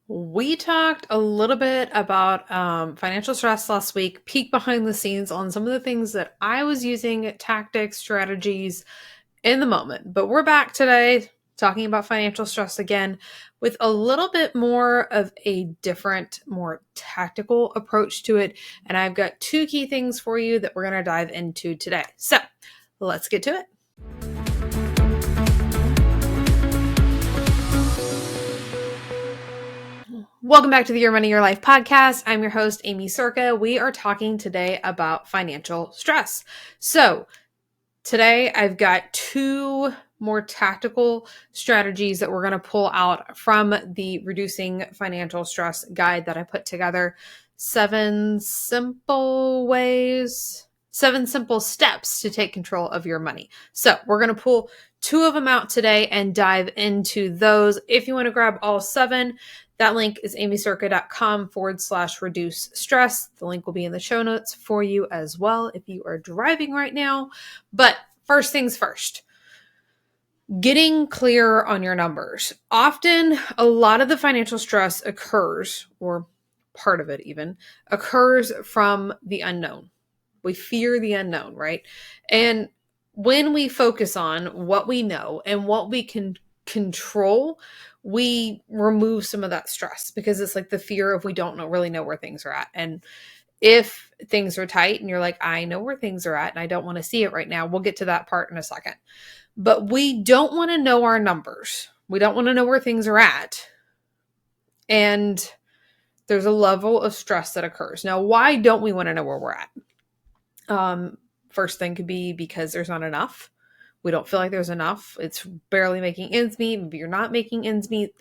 We talked a little bit about financial stress last week, peek behind the scenes on some of the things that I was using, tactics, strategies in the moment. But we're back today talking about financial stress again with a little bit more of a different, more tactical approach to it. And I've got two key things for you that we're going to dive into today. So let's get to it. Welcome back to the Your Money, Your Life podcast. I'm your host, Amy Circa. We are talking today about financial stress. So today I've got two more tactical strategies that we're going to pull out from the Reducing Financial Stress guide that I put together. 7 simple steps to take control of your money. So we're going to pull two of them out today and dive into those. If you want to grab all 7, that link is amycirca.com/reduce stress. The link will be in the show notes for you as well if you are driving right now. But first things first, getting clear on your numbers. Often, a lot of the financial stress occurs, or part of it even, occurs from the unknown. We fear the unknown, right? And when we focus on what we know and what we can control, we remove some of that stress because it's like the fear of we don't really know where things are at. And if things are tight and you're like, I know where things are at and I don't want to see it right now, we'll get to that part in a second. But we don't want to know our numbers. We don't want to know where things are at. And there's a level of stress that occurs. Now, why don't we want to know where we're at? First thing could be because there's not enough. We don't feel like there's enough. It's barely making ends meet. Maybe you're not making ends meet.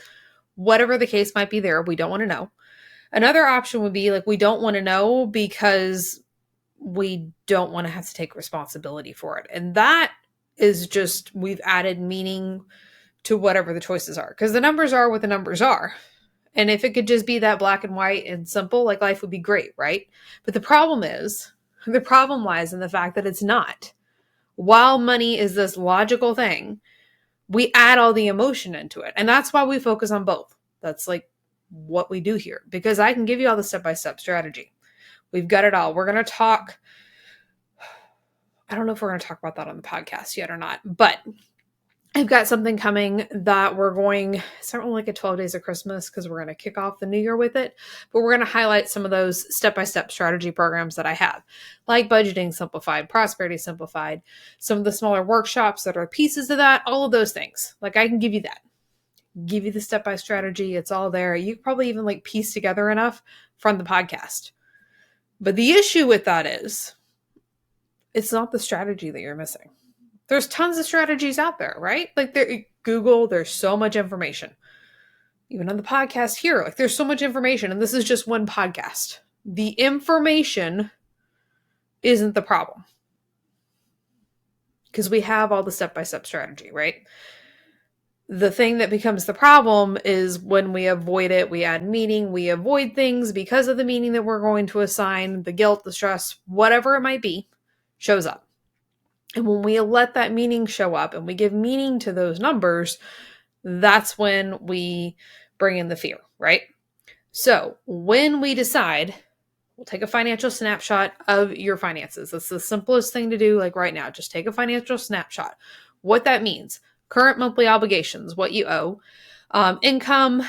Whatever the case might be there, we don't want to know. Another option would be like we don't want to know because we don't want to have to take responsibility for it. And that is just, we've added meaning to whatever the choices are. Because the numbers are what the numbers are. And if it could just be that black and white and simple, like life would be great, right? But the problem lies in the fact that it's not. While money is this logical thing, we add all the emotion into it. And that's why we focus on both. That's like what we do here, because I can give you all the step-by-step strategy. We've got it all. We're going to talk. I don't know if we're going to talk about that on the podcast yet or not, but I've got something coming that it's not really like a 12 days of Christmas because we're going to kick off the new year with it, but we're going to highlight some of those step-by-step strategy programs that I have, like Budgeting Simplified, Prosperity Simplified, some of the smaller workshops that are pieces of that, all of those things. Like I can give you that, give you the step-by strategy. It's all there. You probably even like piece together enough from the podcast. But the issue with that is it's not the strategy that you're missing. There's tons of strategies out there, right? Like Google, there's so much information. Even on the podcast here, like there's so much information, and this is just one podcast. The information isn't the problem because we have all the step-by-step strategy, right? The thing that becomes the problem is when we avoid it, we add meaning, we avoid things because of the meaning that we're going to assign, the guilt, the stress, whatever it might be, shows up. And when we let that meaning show up and we give meaning to those numbers, that's when we bring in the fear, right? So when we decide, we'll take a financial snapshot of your finances. That's the simplest thing to do, like right now. Just take a financial snapshot. What that means, current monthly obligations, what you owe, income.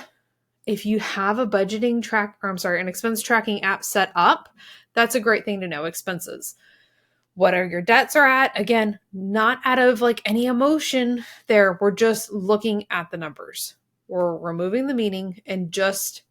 If you have a an expense tracking app set up, that's a great thing to know, expenses. What are your debts are at? Again, not out of like any emotion there. We're just looking at the numbers. We're removing the meaning and just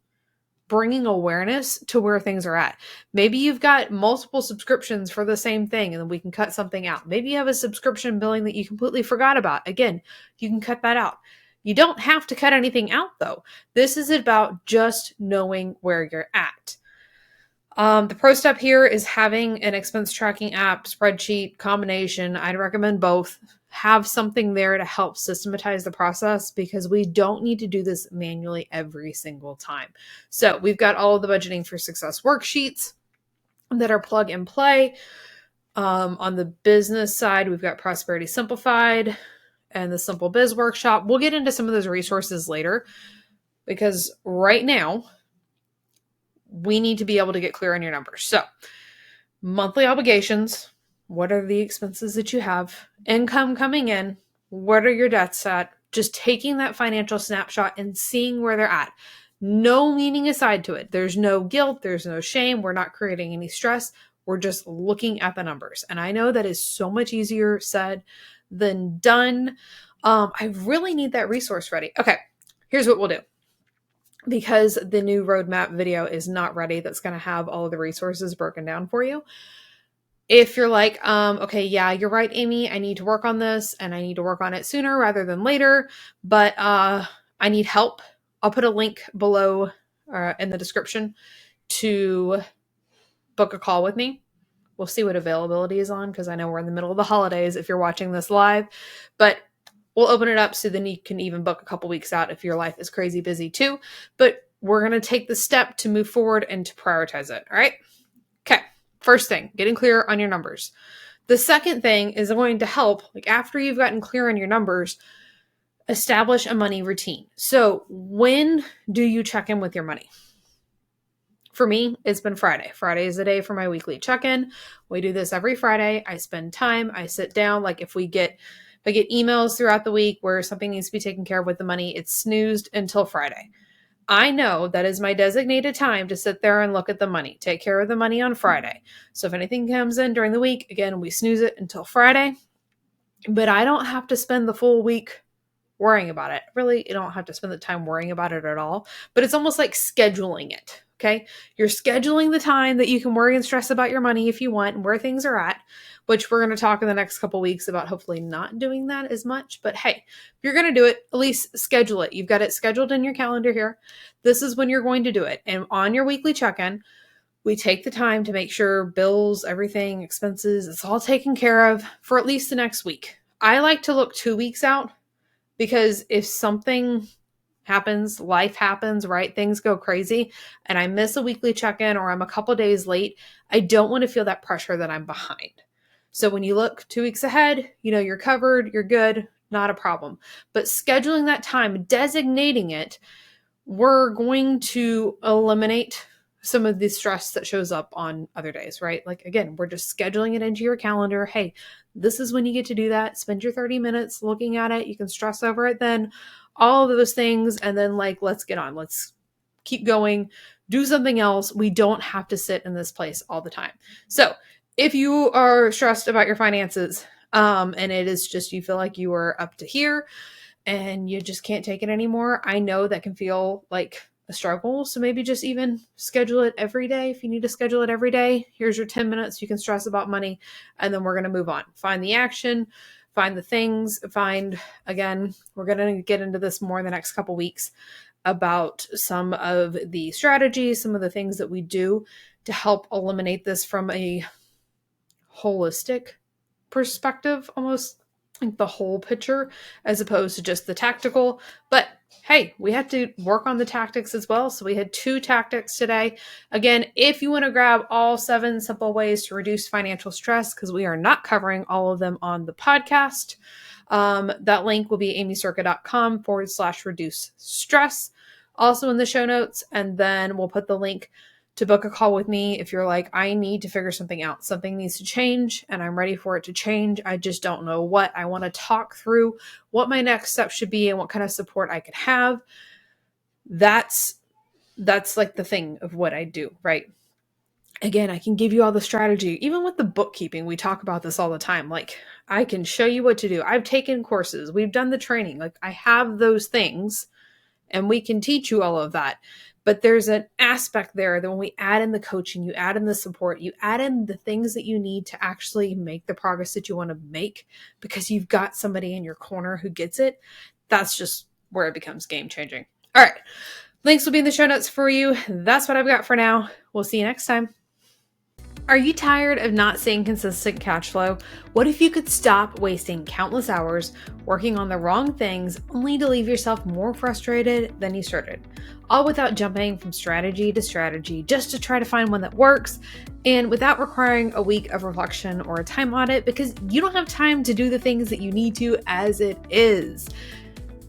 bringing awareness to where things are at. Maybe you've got multiple subscriptions for the same thing and then we can cut something out. Maybe you have a subscription billing that you completely forgot about. Again, you can cut that out. You don't have to cut anything out though. This is about just knowing where you're at. The pro step here is having an expense tracking app, spreadsheet, combination. I'd recommend both. Have something there to help systematize the process because we don't need to do this manually every single time. So we've got all of the Budgeting for Success worksheets that are plug and play. On the business side, we've got Prosperity Simplified and the Simple Biz Workshop. We'll get into some of those resources later. because right now we need to be able to get clear on your numbers. So monthly obligations, what are the expenses that you have? Income coming in, what are your debts at? Just taking that financial snapshot and seeing where they're at. No meaning aside to it. There's no guilt. There's no shame. We're not creating any stress. We're just looking at the numbers. And I know that is so much easier said than done. I really need that resource ready. Okay, here's what we'll do. Because the new roadmap video is not ready, that's going to have all of the resources broken down for you. If you're like, okay, yeah, you're right, Amy, I need to work on this and I need to work on it sooner rather than later, but I need help. I'll put a link below in the description to book a call with me. We'll see what availability is on, because I know we're in the middle of the holidays if you're watching this live, but we'll open it up so then you can even book a couple weeks out if your life is crazy busy too. But we're going to take the step to move forward and to prioritize it. All right. Okay. First thing, getting clear on your numbers. The second thing is going to help, like after you've gotten clear on your numbers, establish a money routine. So when do you check in with your money? For me, it's been Friday. Friday is the day for my weekly check-in. We do this every Friday. I spend time. I sit down. Like if I get emails throughout the week where something needs to be taken care of with the money, it's snoozed until Friday. I know that is my designated time to sit there and look at the money, take care of the money on Friday. So if anything comes in during the week, again, we snooze it until Friday. But I don't have to spend the full week worrying about it. Really, you don't have to spend the time worrying about it at all. But it's almost like scheduling it. Okay. You're scheduling the time that you can worry and stress about your money if you want and where things are at, which we're going to talk in the next couple weeks about hopefully not doing that as much. But hey, if you're going to do it, at least schedule it. You've got it scheduled in your calendar here. This is when you're going to do it. And on your weekly check-in, we take the time to make sure bills, everything, expenses, it's all taken care of for at least the next week. I like to look 2 weeks out, because if something happens, life happens, right? Things go crazy and I miss a weekly check-in or I'm a couple days late, I don't want to feel that pressure that I'm behind. So when you look 2 weeks ahead, you're covered, you're good, not a problem. But scheduling that time, designating it, we're going to eliminate some of the stress that shows up on other days, right? Like again, we're just scheduling it into your calendar. Hey, this is when you get to do that. Spend your 30 minutes looking at it. You can stress over it then, all of those things. And then let's get on. Let's keep going. Do something else. We don't have to sit in this place all the time. So if you are stressed about your finances, and it is just, you feel like you are up to here and you just can't take it anymore, I know that can feel like a struggle. So maybe just even schedule it every day. If you need to schedule it every day, here's your 10 minutes. You can stress about money and then we're going to move on. Find the action, find the things, again, we're going to get into this more in the next couple weeks about some of the strategies, some of the things that we do to help eliminate this from a holistic perspective, almost like the whole picture as opposed to just the tactical. But hey, we had to work on the tactics as well. So we had 2 tactics today. Again, if you want to grab all 7 simple ways to reduce financial stress, because we are not covering all of them on the podcast, that link will be amycirca.com/reduce stress. Also in the show notes. And then we'll put the link to book a call with me if you're like, I need to figure something out. Something needs to change and I'm ready for it to change. I just don't know what. I want to talk through what my next step should be and what kind of support I could have. That's like the thing of what I do, right? Again, I can give you all the strategy. Even with the bookkeeping, we talk about this all the time. Like, I can show you what to do. I've taken courses. We've done the training. Like, I have those things and we can teach you all of that. But there's an aspect there that when we add in the coaching, you add in the support, you add in the things that you need to actually make the progress that you want to make because you've got somebody in your corner who gets it. That's just where it becomes game changing. All right. Links will be in the show notes for you. That's what I've got for now. We'll see you next time. Are you tired of not seeing consistent cash flow? What if you could stop wasting countless hours working on the wrong things only to leave yourself more frustrated than you started? All without jumping from strategy to strategy just to try to find one that works and without requiring a week of reflection or a time audit because you don't have time to do the things that you need to as it is.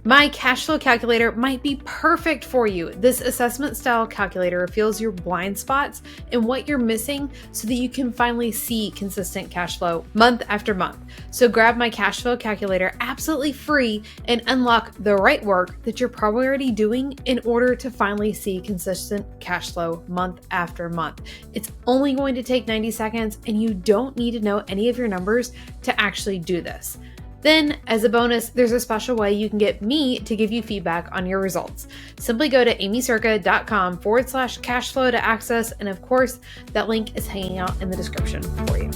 My cash flow calculator might be perfect for you. This assessment style calculator reveals your blind spots and what you're missing so that you can finally see consistent cash flow month after month. So grab my cash flow calculator absolutely free and unlock the right work that you're probably already doing in order to finally see consistent cash flow month after month. It's only going to take 90 seconds and you don't need to know any of your numbers to actually do this. Then, as a bonus, there's a special way you can get me to give you feedback on your results. Simply go to amycirca.com/cashflow to access, and of course, that link is hanging out in the description for you.